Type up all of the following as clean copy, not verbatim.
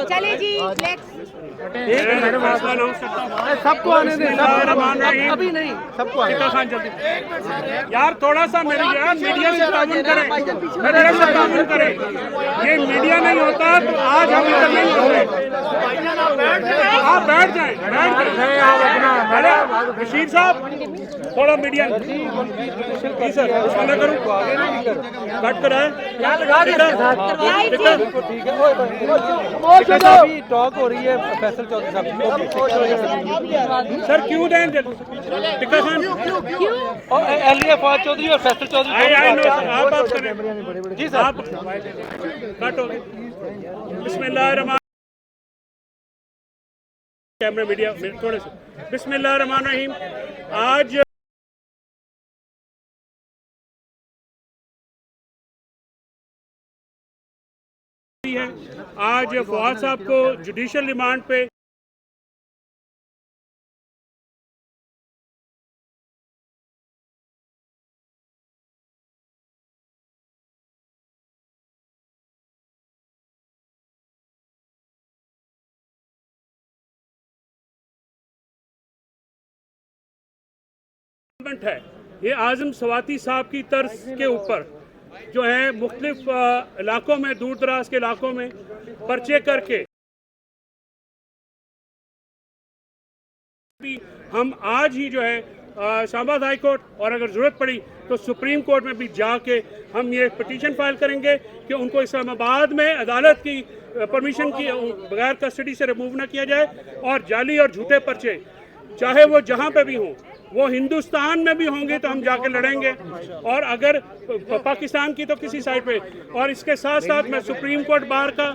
चले जी नेक्स्ट। सबको आने दे, अभी नहीं, सबको आने खान जल्दी यार, थोड़ा सा मेरे यार मीडिया से ताउन करें, मीडिया से ताउन करें। ये मीडिया नहीं होता तो आज हम इंटरव्यू कर रहे। आप बैठ जाएं, बैठ जाएं आप अपना। अरे बशीर साहब थोड़ा मीडिया जी सर, उसमें करूँ कट करा है टॉक हो रही है फैसल चौधरी साहब सर। क्यों दें टिक्का खान फौज चौधरी और फैसल चौधरी आप बात करें जी सर। आप कट हो गए। बिस्मिल्लाह कैमरा मीडिया थोड़े से। बिस्मिल्लाह रहमान रहीम। आज फवाद साहब को जुडिशल रिमांड पे है। ये आजम सवाती साहब की तर्ज के ऊपर जो है मुख्तलिफ इलाकों में, दूर दराज के इलाकों में पर्चे करके हम आज ही जो है इस्लामाबाद हाई कोर्ट और अगर ज़रूरत पड़ी तो सुप्रीम कोर्ट में भी जाके हम ये पिटीशन फाइल करेंगे कि उनको इस्लामाबाद में अदालत की परमिशन की बगैर कस्टडी से रिमूव ना किया जाए और जाली और झूठे पर्चे चाहे वो जहाँ पे भी हों, वो हिंदुस्तान में भी होंगे तो हम जाके लड़ेंगे और अगर पाकिस्तान की तो किसी साइड पे। और इसके साथ साथ मैं सुप्रीम कोर्ट बार का,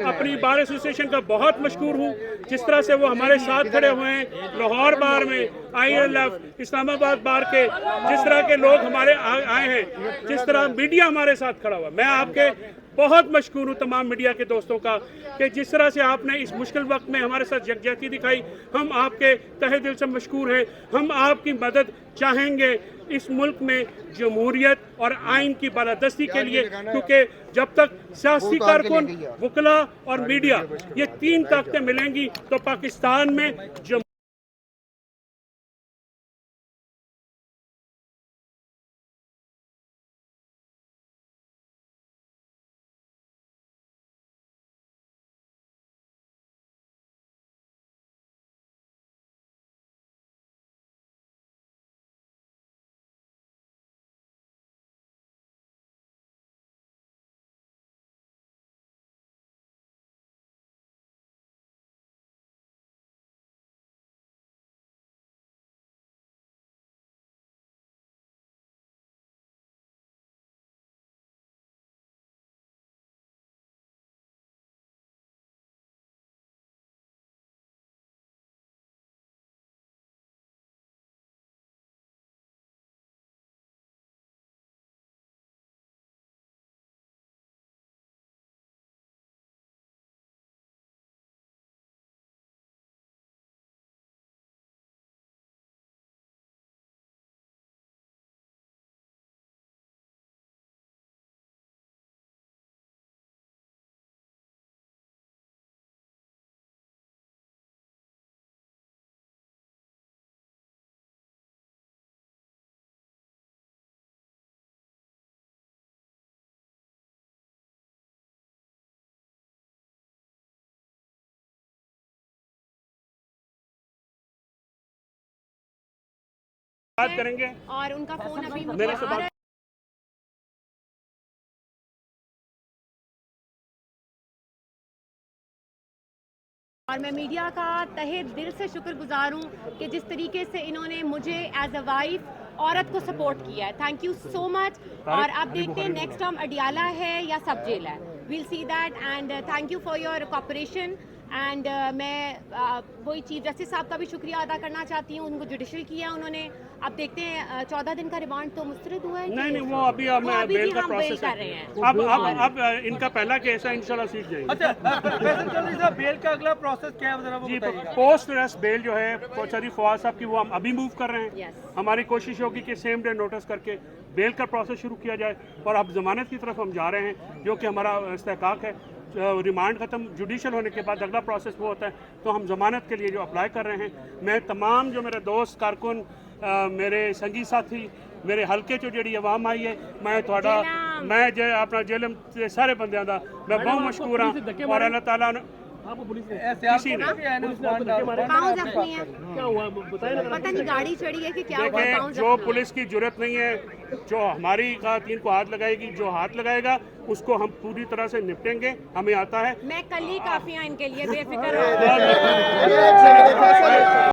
अपनी बार एसोसिएशन का बहुत मशहूर हूँ जिस तरह से वो हमारे साथ खड़े हुए हैं लाहौर बार में, ILF इस्लामाबाद बार के जिस तरह के लोग हमारे आए हैं, जिस तरह मीडिया हमारे साथ खड़ा हुआ। मैं आपके बहुत मशहूर हूँ तमाम मीडिया के दोस्तों का कि जिस तरह से आपने इस मुश्किल वक्त में हमारे साथ यकजहती दिखाई। हम आपके तहे दिल से मशकूर हैं। हम आपकी मदद चाहेंगे इस मुल्क में जमहूरियत और आइन की बालादस्ती के लिए, क्योंकि जब तक सियासी कारकुन, वकला और मीडिया ये तीन ताकतें मिलेंगी तो पाकिस्तान में बात करेंगे और उनका फोन अभी मेरे से बात। और मैं मीडिया का तहे दिल से शुक्रगुजार हूँ कि जिस तरीके से इन्होंने मुझे एज अ वाइफ औरत को सपोर्ट किया है। Thank you so much. और अब देखते हैं नेक्स्ट टर्म अडियाला है या सब जेल है, we'll see that. And thank you for your cooperation. And मैं वही चीफ जस्टिस साहब का भी शुक्रिया अदा करना चाहती हूँ, उनको जुडिशल किया उन्होंने अब देखते हैं 14 दिन का रिमांड तो मुस्तरद हुआ है कि- नहीं नहीं, वो अभी हम वो अभी बेल भी का हम बेल प्रोसेस कर रहे है। हैं। अब इनका पहला केस है, इंशाल्लाह सीख जाएंगे। अच्छा फैसल चौधरी साहब, बेल का अगला प्रोसेस क्या है जरा वो जी, बताइएगा। पोस्ट अरेस्ट बेल जो है चौधरी फवाद साहब की, वो हम अभी मूव कर रहे हैं। Yes. हमारी कोशिश होगी कि सेम डे नोटिस करके बेल का प्रोसेस शुरू किया जाए, और अब जमानत की तरफ हम जा रहे हैं, जो कि हमारा इस्तेहकाक है। रिमांड ख़त्म जुडिशल होने के बाद अगला प्रोसेस वो होता है, तो हम जमानत के लिए जो अप्लाई कर रहे हैं। मैं तमाम जो मेरे दोस्त कारकुन, मेरे संगी साथी, मेरे हल्के चो जी आवाम आई है, मैं थोड़ा जेलम। मैं जो अपना जेलम के सारे बंदियां दा मैं बहुत मशहूर हाँ, और अल्लाह ताला ने आपको पुलिस ने सियासत किसी ने- में भी है ना, पुलिस ने आपको धक्के मारे? पाँव जख्मी है, क्या हुआ बताइए ना। पता नहीं गाड़ी चढ़ी है कि क्या हुआ, देखें, पाँव जो जख्मी है। पुलिस की जरूरत नहीं है, जो हमारी खातिन को हाथ लगाएगी, जो हाथ लगाएगा उसको हम पूरी तरह से निपटेंगे, हमें आता है। मैं कल ही काफी हूँ इनके लिए, बेफिक्र रहो।